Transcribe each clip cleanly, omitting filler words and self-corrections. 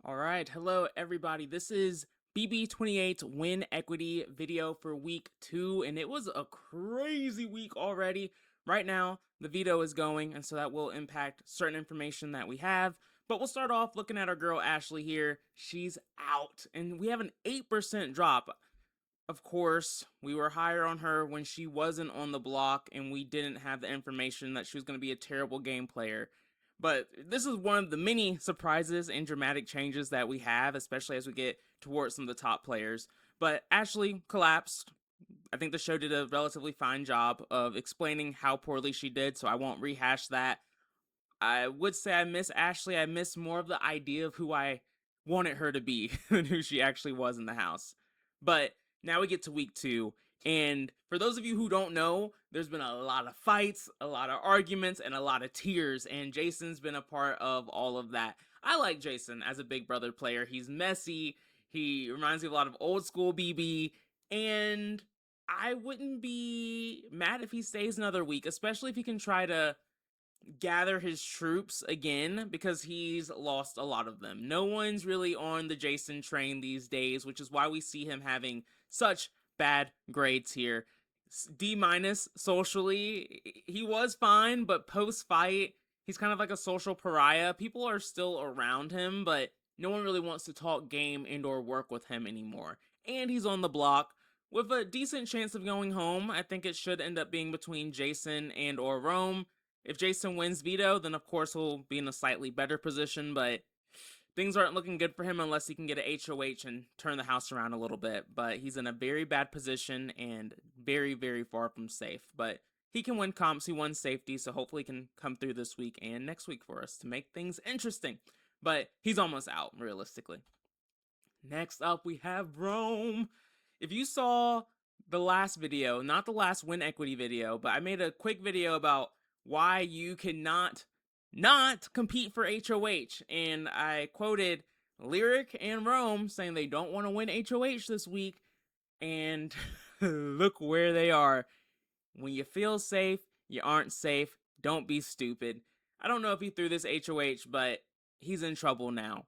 All right, hello everybody. This is BB28 Win Equity video for week 2, and it was a crazy week already. Right now, the veto is going, and so that will impact certain information that we have. But we'll start off looking at our girl Ashley here. She's out, and we have an 8% drop. Of course, we were higher on her when she wasn't on the block, and we didn't have the information that she was going to be a terrible game player. But this is one of the many surprises and dramatic changes that we have, especially as we get towards some of the top players. But Ashley collapsed. I think the show did a relatively fine job of explaining how poorly she did, so I won't rehash that. I would say I miss Ashley. I miss more of the idea of who I wanted her to be than who she actually was in the house. But now we get to week 2. And for those of you who don't know, there's been a lot of fights, a lot of arguments, and a lot of tears. And Jason's been a part of all of that. I like Jason as a Big Brother player. He's messy. He reminds me of a lot of old school BB. And I wouldn't be mad if he stays another week, especially if he can try to gather his troops again, because he's lost a lot of them. No one's really on the Jason train these days, which is why we see him having such bad grades here. D minus socially. He was fine, but post fight, he's kind of like a social pariah. People are still around him, but no one really wants to talk game and or work with him anymore. And he's on the block with a decent chance of going home. I think it should end up being between Jason and or Rome. If Jason wins veto, then of course he'll be in a slightly better position, but things aren't looking good for him unless he can get a HOH and turn the house around a little bit. But he's in a very bad position and very, very far from safe. But he can win comps, he won safety, so hopefully he can come through this week and next week for us to make things interesting. But he's almost out, realistically. Next up, we have Rome. If you saw the last video, not the last win equity video, but I made a quick video about why you cannot not compete for HOH. And I quoted Lyric and Rome saying they don't want to win HOH this week. And look where they are. When you feel safe, you aren't safe. Don't be stupid. I don't know if he threw this HOH, but he's in trouble now.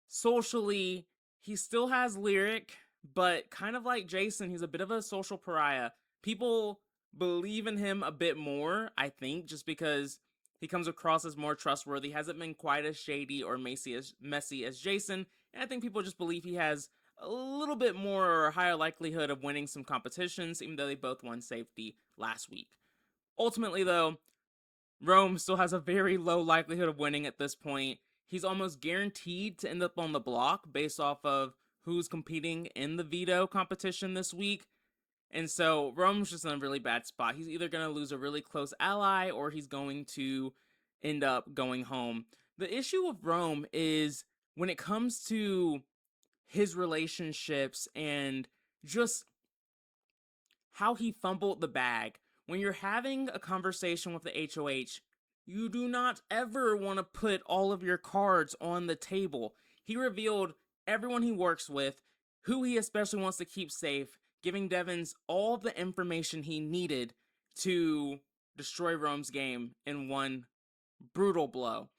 Socially, he still has Lyric, but kind of like Jason, he's a bit of a social pariah. People believe in him a bit more, I think, just because he comes across as more trustworthy, hasn't been quite as shady or messy as Jason, and I think people just believe he has a little bit more or higher likelihood of winning some competitions, even though they both won safety last week. Ultimately, though, Rome still has a very low likelihood of winning at this point. He's almost guaranteed to end up on the block based off of who's competing in the veto competition this week. And so Rome's just in a really bad spot. He's either going to lose a really close ally or he's going to end up going home. The issue with Rome is when it comes to his relationships and just how he fumbled the bag. When you're having a conversation with the HOH, you do not ever want to put all of your cards on the table. He revealed everyone he works with, who he especially wants to keep safe, giving Devins all the information he needed to destroy Rome's game in one brutal blow.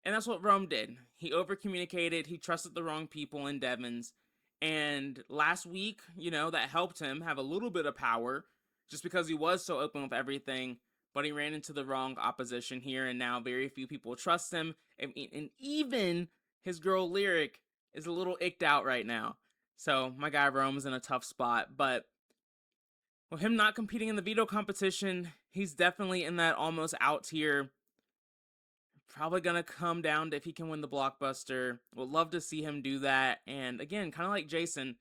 And that's what Rome did. He overcommunicated, he trusted the wrong people in Devins, and last week, that helped him have a little bit of power just because he was so open with everything, but he ran into the wrong opposition here, and now very few people trust him, and even his girl Lyric is a little icked out right now. So my guy Rome's in a tough spot, but with him not competing in the veto competition, he's definitely in that almost out tier. Probably gonna come down to if he can win the blockbuster. Would love to see him do that. And again, kind of like Jason,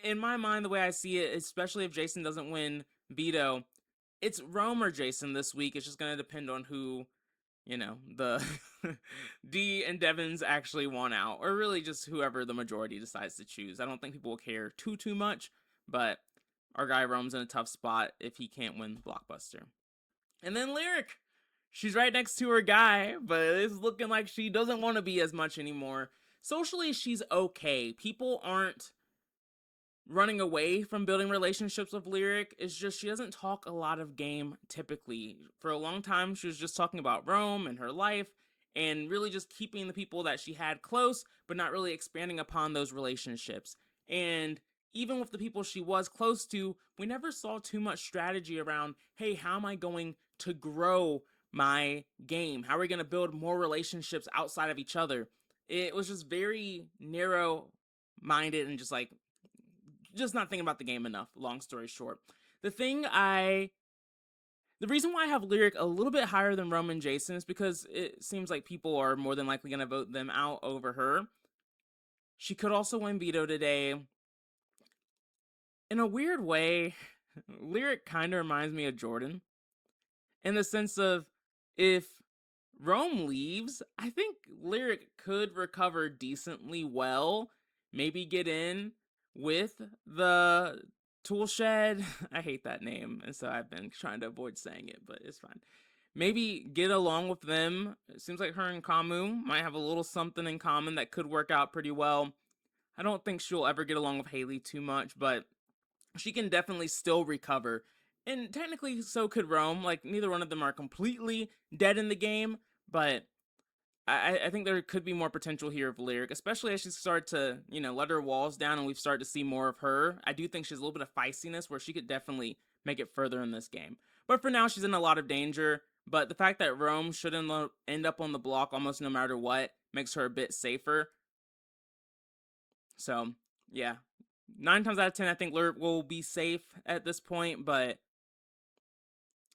in my mind, the way I see it, especially if Jason doesn't win veto, it's Rome or Jason this week. It's just gonna depend on who, the D and Devins actually want out, or really just whoever the majority decides to choose. I don't think people will care too much, but our guy Rome's in a tough spot if he can't win the blockbuster. And then Lyric. She's right next to her guy, but it's looking like she doesn't want to be as much anymore. Socially, she's okay. People aren't running away from building relationships with Lyric. It's just she doesn't talk a lot of game typically. For a long time, she was just talking about Rome and her life, and really just keeping the people that she had close, but not really expanding upon those relationships. And even with the people she was close to, we never saw too much strategy around, hey, how am I going to grow my game? How are we going to build more relationships outside of each other? It was just very narrow minded and just not thinking about the game enough, long story short. The reason why I have Lyric a little bit higher than Roman Jason is because it seems like people are more than likely going to vote them out over her. She could also win veto today. In a weird way, Lyric kind of reminds me of Jordan in the sense of, if Rome leaves, I think Lyric could recover decently well, maybe get in with the tool shed. I hate that name, and so I've been trying to avoid saying it, but it's fine. Maybe get along with them. It seems like her and Kamu might have a little something in common that could work out pretty well. I don't think she'll ever get along with Haley too much, but she can definitely still recover. And technically, so could Rome. Like, neither one of them are completely dead in the game, but I think there could be more potential here of Lyric, especially as she's started to, let her walls down and we've started to see more of her. I do think she's a little bit of feistiness where she could definitely make it further in this game. But for now, she's in a lot of danger. But the fact that Rome shouldn't end up on the block almost no matter what makes her a bit safer. So, yeah. 9 times out of 10, I think Lyric will be safe at this point, but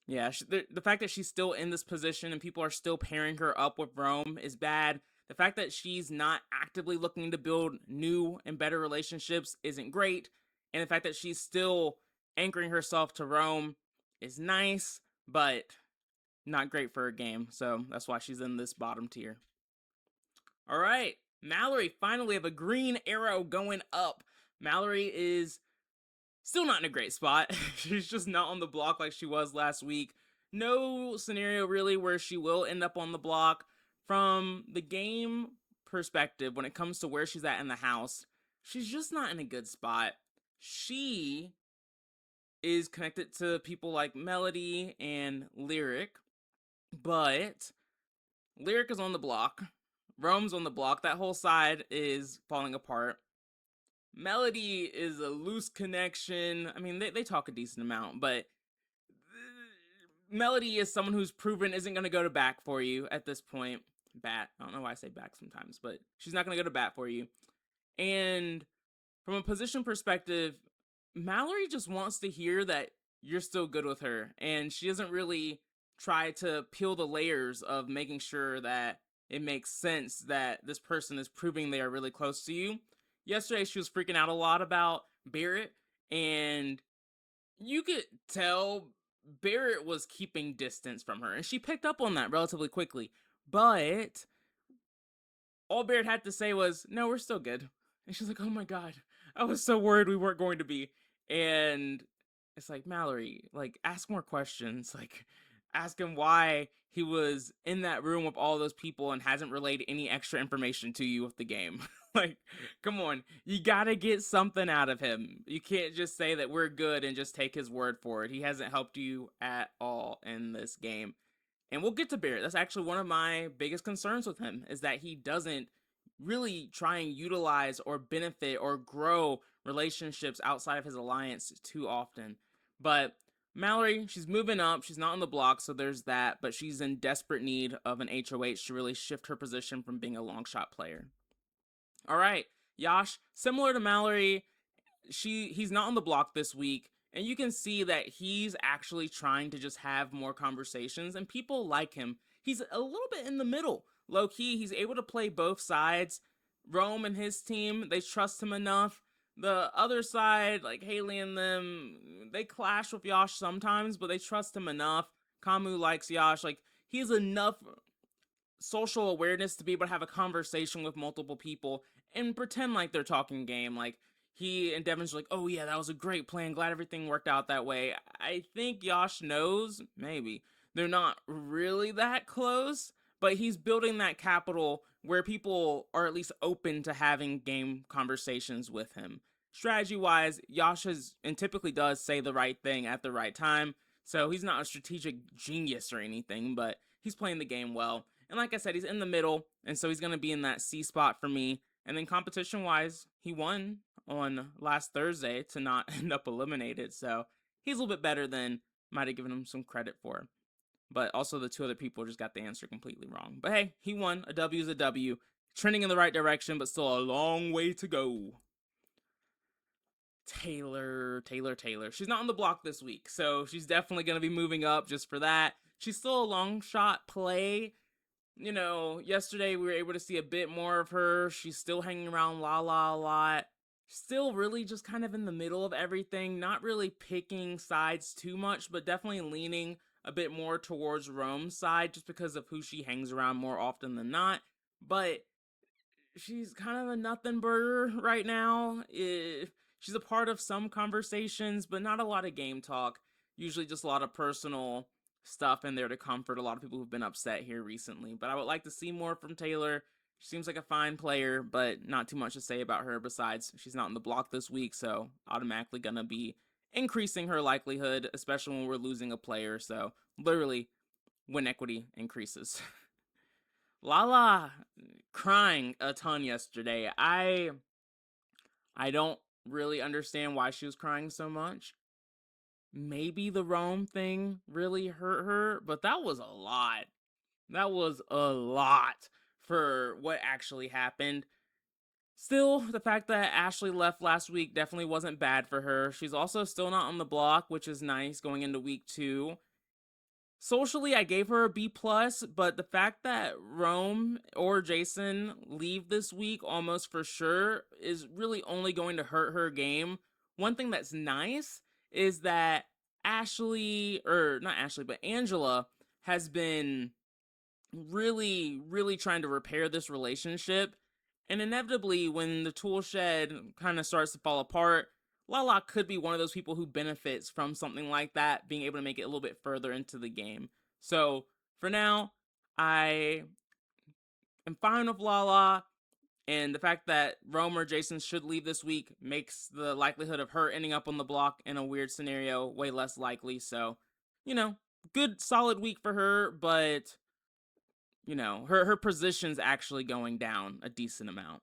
yeah, the fact that she's still in this position and people are still pairing her up with Rome is bad. The fact that she's not actively looking to build new and better relationships isn't great. And the fact that she's still anchoring herself to Rome is nice, but not great for her game. So that's why she's in this bottom tier. All right, Mallory finally have a green arrow going up. Mallory is still not in a great spot. She's just not on the block like she was last week. No scenario really where she will end up on the block. From the game perspective, when it comes to where she's at in the house, she's just not in a good spot. She is connected to people like Melody and Lyric, but Lyric is on the block. Rome's on the block. That whole side is falling apart. Melody is a loose connection. I mean, they talk a decent amount, but Melody is someone who's proven isn't going to go to bat for you at this point. Bat. I don't know why I say back sometimes, but she's not going to go to bat for you. And from a position perspective, Mallory just wants to hear that you're still good with her. And she doesn't really try to peel the layers of making sure that it makes sense that this person is proving they are really close to you. Yesterday, she was freaking out a lot about Barrett, and you could tell Barrett was keeping distance from her, and she picked up on that relatively quickly. But all Barrett had to say was, "No, we're still good." And she's like, "Oh my god, I was so worried we weren't going to be." And it's like, Mallory, like, ask more questions. Like, ask him why he was in that room with all those people and hasn't relayed any extra information to you with the game. Like, come on, you gotta get something out of him. You can't just say that we're good and just take his word for it. He hasn't helped you at all in this game. And we'll get to Barrett. That's actually one of my biggest concerns with him, is that he doesn't really try and utilize or benefit or grow relationships outside of his alliance too often. But Mallory, she's moving up. She's not on the block, so there's that. But she's in desperate need of an HOH to really shift her position from being a long shot player. All right, Yash, similar to Mallory, he's not on the block this week, and you can see that he's actually trying to just have more conversations, and people like him. He's a little bit in the middle, low key. He's able to play both sides. Rome and his team, they trust him enough. The other side, like Haley and them, they clash with Yash sometimes, but they trust him enough. Kamu likes Yash. Like, he has enough social awareness to be able to have a conversation with multiple people and pretend like they're talking game. Like, he and Devin's like, "Oh yeah, that was a great plan. Glad everything worked out that way." I think Yash knows, maybe, they're not really that close, but he's building that capital where people are at least open to having game conversations with him. Strategy-wise, Yash has, and typically does, say the right thing at the right time, so he's not a strategic genius or anything, but he's playing the game well. And like I said, he's in the middle, and so he's going to be in that C spot for me. And then competition wise, he won on last Thursday to not end up eliminated. So he's a little bit better than might have given him some credit for. But also the two other people just got the answer completely wrong. But hey, he won. A W is a W. Trending in the right direction, but still a long way to go. Taylor. She's not on the block this week, so she's definitely going to be moving up just for that. She's still a long shot play. You know, yesterday we were able to see a bit more of her. She's still hanging around Lala a lot. Still really just kind of in the middle of everything. Not really picking sides too much, but definitely leaning a bit more towards Rome's side just because of who she hangs around more often than not. But she's kind of a nothing burger right now. She's a part of some conversations, but not a lot of game talk. Usually just a lot of personal stuff in there to comfort a lot of people who've been upset here recently. But I would like to see more from Taylor. She seems like a fine player, but not too much to say about her besides she's not in the block this week, so automatically gonna be increasing her likelihood, especially when we're losing a player. So literally, win equity increases. Lala crying a ton yesterday. I don't really understand why she was crying so much. Maybe the Rome thing really hurt her, but that was a lot. That was a lot for what actually happened. Still, the fact that Ashley left last week definitely wasn't bad for her. She's also still not on the block, which is nice going into week 2. Socially, I gave her a B plus, but the fact that Rome or Jason leave this week almost for sure is really only going to hurt her game. One thing that's nice is that Ashley, or not Ashley, but Angela has been really trying to repair this relationship. And inevitably, when the tool shed kind of starts to fall apart, Lala could be one of those people who benefits from something like that, being able to make it a little bit further into the game. So for now, I am fine with Lala, and the fact that Rome or Jason should leave this week makes the likelihood of her ending up on the block in a weird scenario way less likely. So, you know, good solid week for her, but you know, her position's actually going down a decent amount.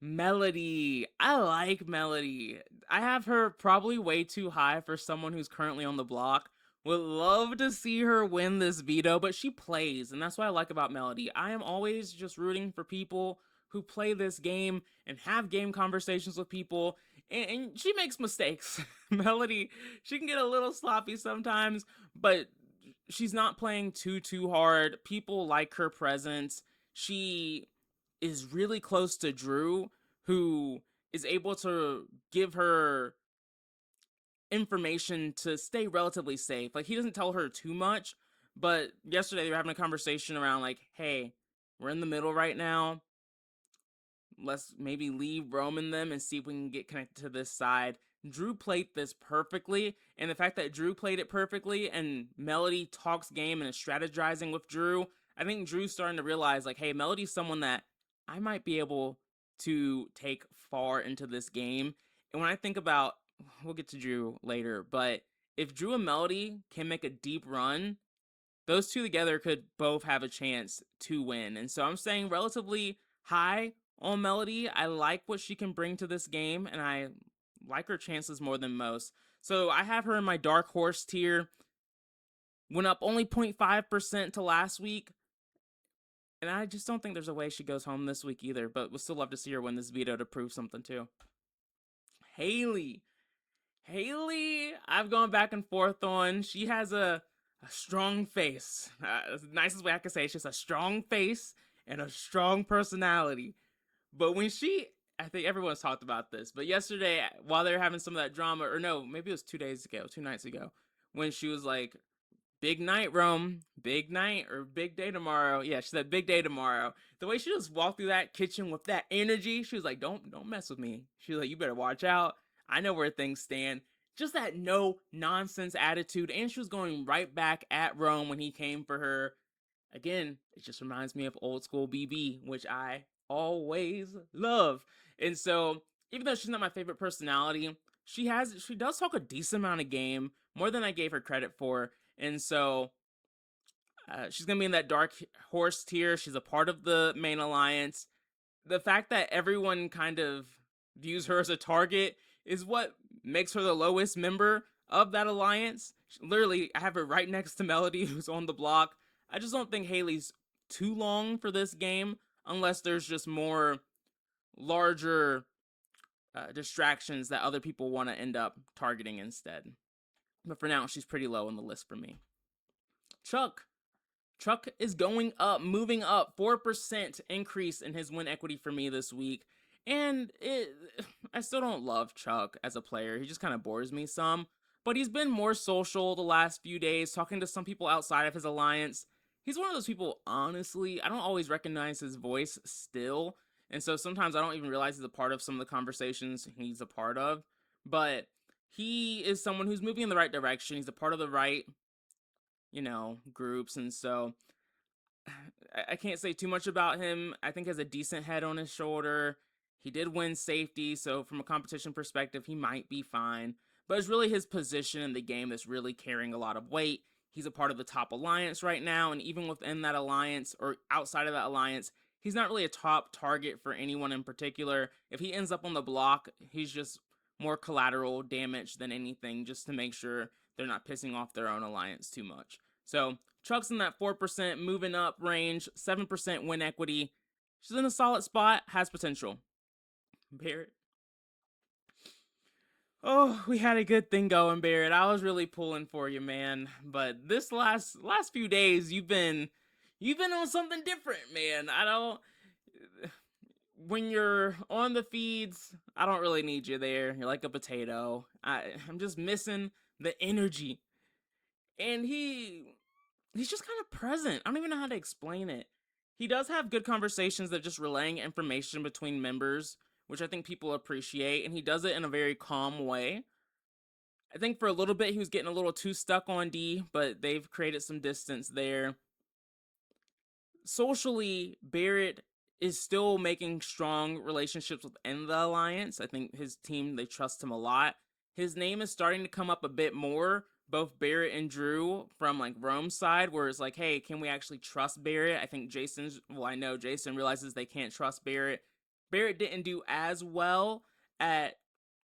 Melody. I like Melody. I have her probably way too high for someone who's currently on the block. Would love to see her win this veto, but she plays, and that's what I like about Melody. I am always just rooting for people who play this game and have game conversations with people, and she makes mistakes. Melody, she can get a little sloppy sometimes, but she's not playing too hard. People like her presence. She is really close to Drew, who is able to give her information to stay relatively safe. Like, he doesn't tell her too much, but yesterday they were having a conversation around, like, hey, we're in the middle right now. Let's maybe leave Roman them and see if we can get connected to this side. Drew played this perfectly, and the fact that Drew played it perfectly and Melody talks game and is strategizing with Drew, I think Drew's starting to realize, like, hey, Melody's someone that I might be able to take far into this game. And when I think about, we'll get to Drew later, but if Drew and Melody can make a deep run, those two together could both have a chance to win. And so I'm staying relatively high on Melody. I like what she can bring to this game, and I like her chances more than most. So I have her in my dark horse tier. Went up only 0.5% to last week. And I just don't think there's a way she goes home this week either, but we'll still love to see her win this veto to prove something too. Haley. Haley, I've gone back and forth on. She has a strong face. That's the nicest way I can say it. She has a strong face and a strong personality. But when I think everyone's talked about this, but yesterday, while they were having some of that drama, or no, maybe it was 2 days ago, 2 nights ago, when she was like, big night, Rome. Big night or big day tomorrow. Yeah, she said big day tomorrow. The way she just walked through that kitchen with that energy, she was like, don't mess with me. She was like, you better watch out. I know where things stand. Just that no nonsense attitude. And she was going right back at Rome when he came for her. Again, it just reminds me of old school BB, which I always love. And so, even though she's not my favorite personality, she does talk a decent amount of game, more than I gave her credit for. And so She's going to be in that dark horse tier. She's a part of the main alliance. The fact that everyone kind of views her as a target is what makes her the lowest member of that alliance. Literally, I have her right next to Melody, who's on the block. I just don't think Haley's too long for this game unless there's just more larger distractions that other people want to end up targeting instead. But for now, she's pretty low on the list for me. Chuck. Chuck is going up, moving up, 4% increase in his win equity for me this week. And I still don't love Chuck as a player. He just kind of bores me some. But he's been more social the last few days, talking to some people outside of his alliance. He's one of those people, honestly, I don't always recognize his voice still. And so sometimes I don't even realize he's a part of some of the conversations he's a part of. But he is someone who's moving in the right direction. He's a part of the right, groups. And so I can't say too much about him. I think he has a decent head on his shoulder. He did win safety, so from a competition perspective, he might be fine. But it's really his position in the game that's really carrying a lot of weight. He's a part of the top alliance right now, and even within that alliance or outside of that alliance, he's not really a top target for anyone in particular. If he ends up on the block, he's just more collateral damage than anything, just to make sure they're not pissing off their own alliance too much. So Chuck's in that 4% moving up range, 7% win equity. She's in a solid spot, has potential. Barrett. Oh, we had a good thing going, Barrett. I was really pulling for you, man. But this last few days, you've been on something different, man. I don't. When you're on the feeds, I don't really need you there. You're like a potato. I'm just missing the energy. And he's just kind of present. I don't even know how to explain it. He does have good conversations that just relaying information between members, which I think people appreciate, and he does it in a very calm way. I think for a little bit he was getting a little too stuck on D, but they've created some distance there. Socially, Barrett is still making strong relationships within the alliance. I think his team, they trust him a lot. His name is starting to come up a bit more, both Barrett and Drew from like Rome's side, where it's like, hey, can we actually trust Barrett? I think I know Jason realizes they can't trust Barrett. Barrett didn't do as well at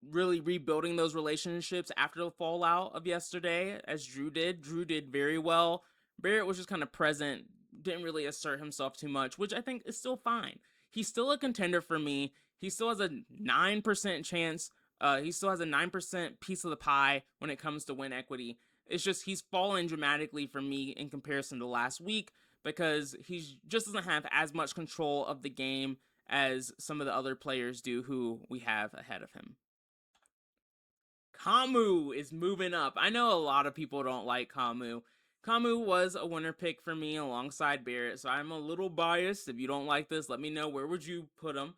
really rebuilding those relationships after the fallout of yesterday as Drew did. Drew did very well. Barrett was just kind of present, didn't really assert himself too much, which I think is still fine. He's still a contender for me. He still has a 9% chance. He still has a 9% piece of the pie when it comes to win equity. It's just he's fallen dramatically for me in comparison to last week because he just doesn't have as much control of the game as some of the other players do who we have ahead of him. Kamu is moving up. I know a lot of people don't like Kamu. Kamu was a winner pick for me alongside Barrett, so I'm a little biased. If you don't like this, let me know. Where would you put him?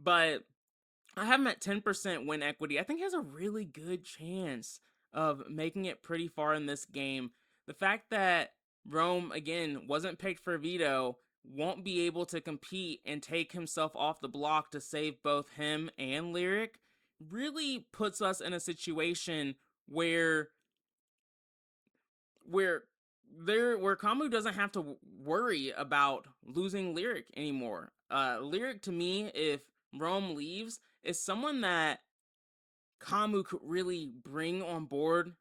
But I have him at 10% win equity. I think he has a really good chance of making it pretty far in this game. The fact that Rome, again, wasn't picked for veto, won't be able to compete and take himself off the block to save both him and Lyric really puts us in a situation where where where Kamu doesn't have to worry about losing Lyric anymore. Lyric to me, if Rome leaves, is someone that Kamu could really bring on board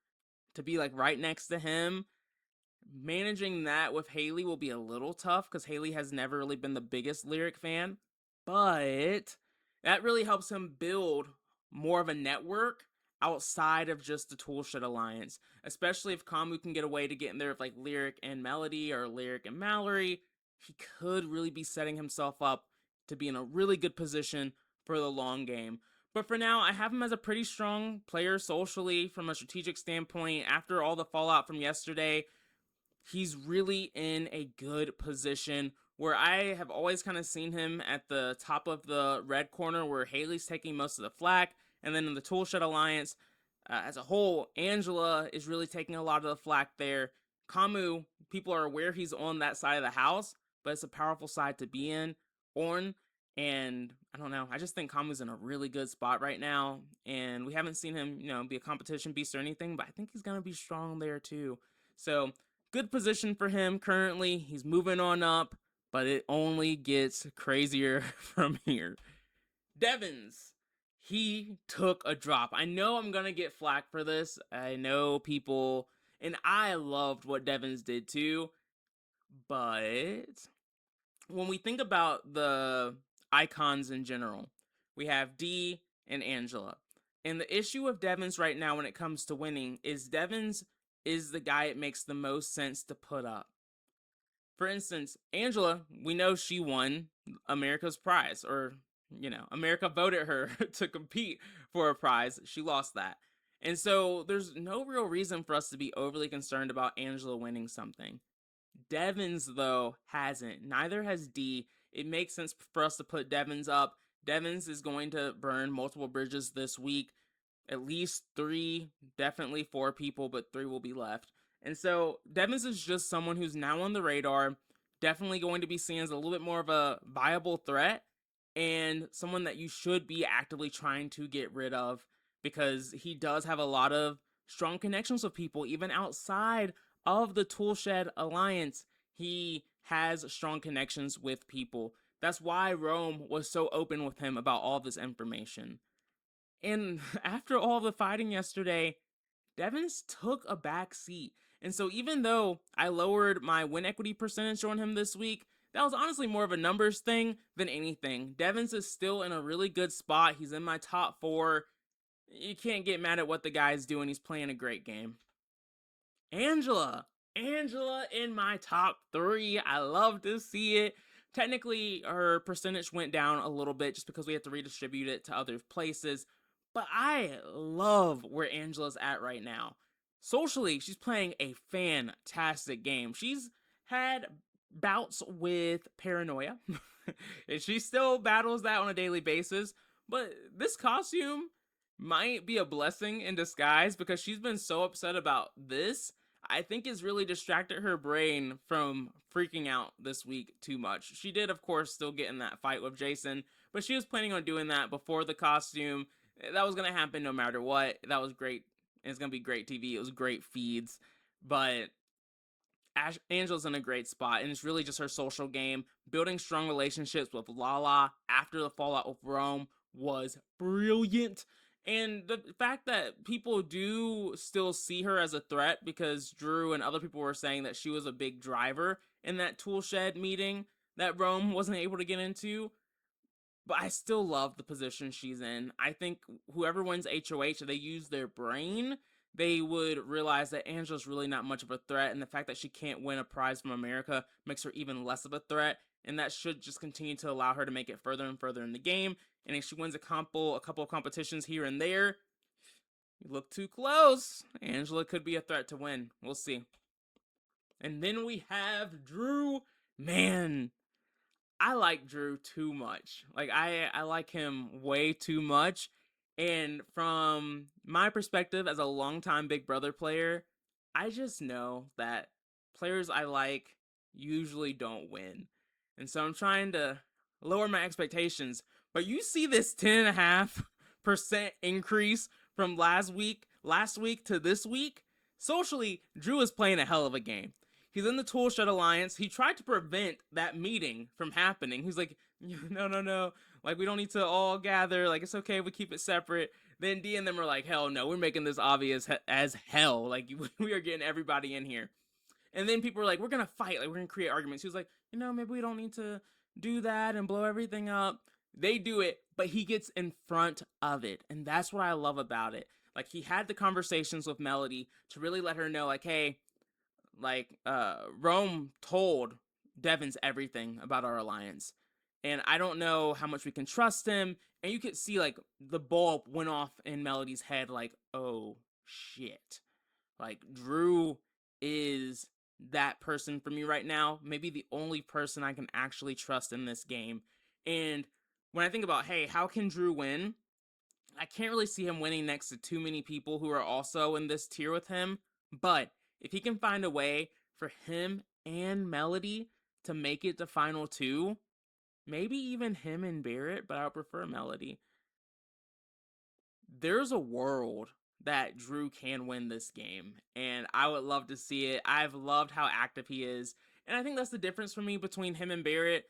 to be like right next to him. Managing that with Haley will be a little tough because Haley has never really been the biggest Lyric fan, but that really helps him build more of a network outside of just the Toolshed Alliance, especially if Kamu can get a way to get in there with like Lyric and Melody or Lyric and Mallory. He could really be setting himself up to be in a really good position for the long game. But for now, I have him as a pretty strong player socially from a strategic standpoint. After all the fallout from yesterday, he's really in a good position where I have always kind of seen him at the top of the red corner where Haley's taking most of the flack. And then in the Toolshed Alliance, as a whole, Angela is really taking a lot of the flack there. Kamu, people are aware he's on that side of the house, but it's a powerful side to be on. And I don't know. I just think Kamu's in a really good spot right now. And we haven't seen him, be a competition beast or anything, but I think he's going to be strong there too. So good position for him currently. He's moving on up, but it only gets crazier from here. Devins, he took a drop. I know I'm gonna get flack for this. I know people, and I loved what Devins did too, but when we think about the icons in general, we have D and Angela. And the issue with Devins right now when it comes to winning is Devins is the guy it makes the most sense to put up. For instance, Angela, we know she won America's prize, or, America voted her to compete for a prize. She lost that. And so there's no real reason for us to be overly concerned about Angela winning something. Devins, though, hasn't. Neither has D. It makes sense for us to put Devins up. Devins is going to burn multiple bridges this week. At least 3, definitely 4 people, but 3 will be left. And so Devins is just someone who's now on the radar, definitely going to be seen as a little bit more of a viable threat, and someone that you should be actively trying to get rid of because he does have a lot of strong connections with people, even outside of the Toolshed Alliance. He has strong connections with people. That's why Rome was so open with him about all this information. And after all the fighting yesterday, Devins took a back seat. And so even though I lowered my win equity percentage on him this week, that was honestly more of a numbers thing than anything. Devins is still in a really good spot. He's in my top 4. You can't get mad at what the guy's doing. He's playing a great game. Angela. Angela in my top 3. I love to see it. Technically, her percentage went down a little bit just because we have to redistribute it to other places. But I love where Angela's at right now. Socially, she's playing a fantastic game. She's had bouts with paranoia, and she still battles that on a daily basis. But this costume might be a blessing in disguise because she's been so upset about this. I think it's really distracted her brain from freaking out this week too much. She did, of course, still get in that fight with Jason, but she was planning on doing that before the costume. That was going to happen no matter what. That was great. It's going to be great TV. It was great feeds. But Angela's in a great spot, and it's really just her social game. Building strong relationships with Lala after the fallout with Rome was brilliant. And the fact that people do still see her as a threat because Drew and other people were saying that she was a big driver in that Toolshed meeting that Rome wasn't able to get into, but I still love the position she's in. I think whoever wins HOH, if they use their brain, they would realize that Angela's really not much of a threat, and the fact that she can't win a prize from America makes her even less of a threat, and that should just continue to allow her to make it further and further in the game. And if she wins a couple of competitions here and there, you look too close, Angela could be a threat to win. We'll see. And then we have Drew. Man, I like Drew too much. Like I like him way too much. And from my perspective as a longtime Big Brother player, I just know that players I like usually don't win. And so I'm trying to lower my expectations. But you see this 10.5% increase from last week to this week? Socially, Drew is playing a hell of a game. He's in the Toolshed Alliance. He tried to prevent that meeting from happening. He's like, no, no, no. Like, we don't need to all gather. Like, it's okay if we keep it separate. Then D and them are like, hell no, we're making this obvious as hell. Like, we are getting everybody in here. And then people were like, we're going to fight. Like, we're going to create arguments. He was like, maybe we don't need to do that and blow everything up. They do it, but he gets in front of it. And that's what I love about it. Like, he had the conversations with Melody to really let her know, like, hey, Rome told Devins everything about our alliance, and I don't know how much we can trust him. And you could see like the bulb went off in Melody's head, like, oh shit, like Drew is that person for me right now, maybe the only person I can actually trust in this game. And when I think about, hey, how can Drew win, I can't really see him winning next to too many people who are also in this tier with him. But if he can find a way for him and Melody to make it to final 2, maybe even him and Barrett, but I would prefer Melody. There's a world that Drew can win this game, and I would love to see it. I've loved how active he is, and I think that's the difference for me between him and Barrett.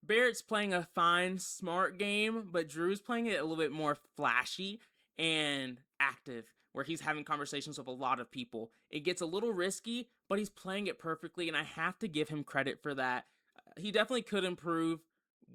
Barrett's playing a fine, smart game, but Drew's playing it a little bit more flashy and active, where he's having conversations with a lot of people. It gets a little risky, but he's playing it perfectly, and I have to give him credit for that. He definitely could improve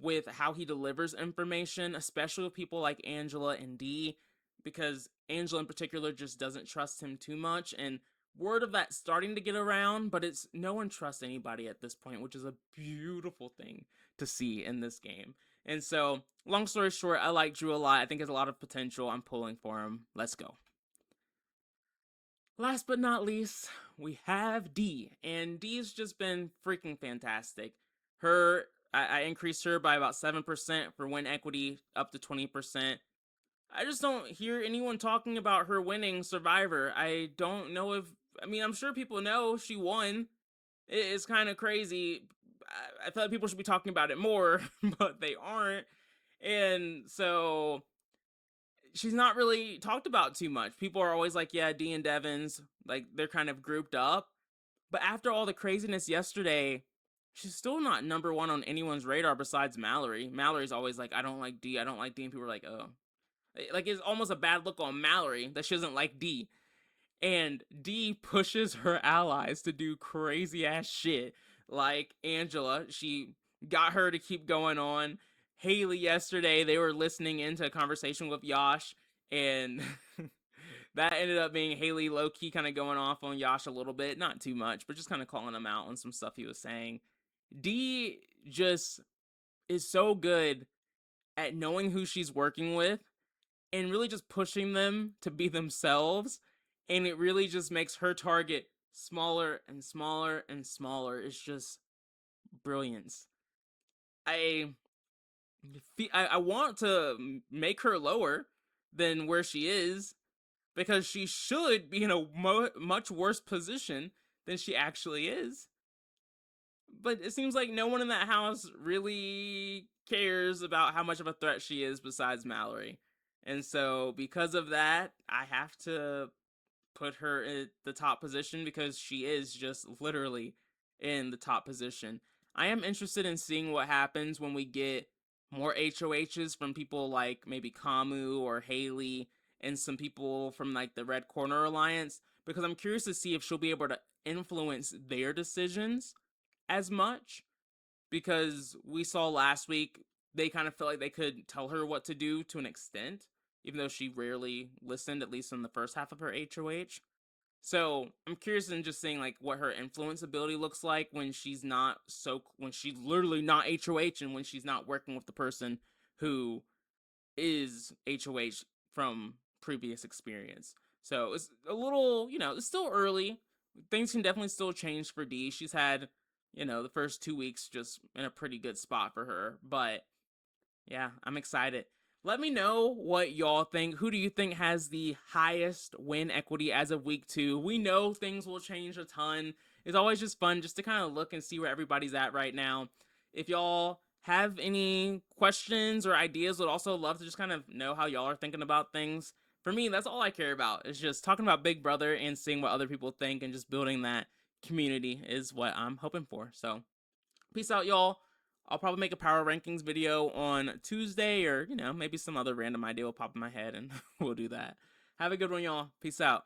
with how he delivers information, especially with people like Angela and Dee, because Angela in particular just doesn't trust him too much, and word of that starting to get around, but it's no one trusts anybody at this point, which is a beautiful thing to see in this game. And so, long story short, I like Drew a lot. I think there's a lot of potential. I'm pulling for him. Let's go. Last but not least, we have D, and D's just been freaking fantastic. I increased her by about 7% for win equity up to 20%. I just don't hear anyone talking about her winning Survivor. I don't know if, I mean, I'm sure people know she won. It's kind of crazy. I feel like people should be talking about it more, but they aren't. And so she's not really talked about too much. People are always like, yeah, Dee and Devon's, like, they're kind of grouped up. But after all the craziness yesterday, she's still not number one on anyone's radar besides Mallory. Mallory's always like, I don't like Dee, I don't like Dee. And people are like, oh. Like, it's almost a bad look on Mallory that she doesn't like Dee. And Dee pushes her allies to do crazy ass shit. Like Angela, she got her to keep going on. Haley yesterday, they were listening into a conversation with Yash, and that ended up being Haley low key kind of going off on Yash a little bit, not too much, but just kind of calling him out on some stuff he was saying. Dee just is so good at knowing who she's working with and really just pushing them to be themselves. And it really just makes her target smaller and smaller and smaller. It's just brilliance. I I want to make her lower than where she is because she should be in a much worse position than she actually is. But it seems like no one in that house really cares about how much of a threat she is besides Mallory. And so, because of that, I have to put her in the top position because she is just literally in the top position. I am interested in seeing what happens when we get more HOHs from people like maybe Kamu or Haley and some people from like the Red Corner Alliance because I'm curious to see if she'll be able to influence their decisions as much because we saw last week they kind of felt like they could tell her what to do to an extent, even though she rarely listened, at least in the first half of her HOH. So I'm curious in just seeing like what her influence ability looks like when she's not when she's literally not HOH and when she's not working with the person who is HOH from previous experience. So it's a little, it's still early. Things can definitely still change for Dee. She's had, the first 2 weeks just in a pretty good spot for her. But yeah, I'm excited. Let me know what y'all think. Who do you think has the highest win equity as of week 2? We know things will change a ton. It's always just fun just to kind of look and see where everybody's at right now. If y'all have any questions or ideas, would also love to just kind of know how y'all are thinking about things. For me, that's all I care about. It's just talking about Big Brother and seeing what other people think and just building that community is what I'm hoping for. So, peace out, y'all. I'll probably make a power rankings video on Tuesday or, maybe some other random idea will pop in my head and we'll do that. Have a good one, y'all. Peace out.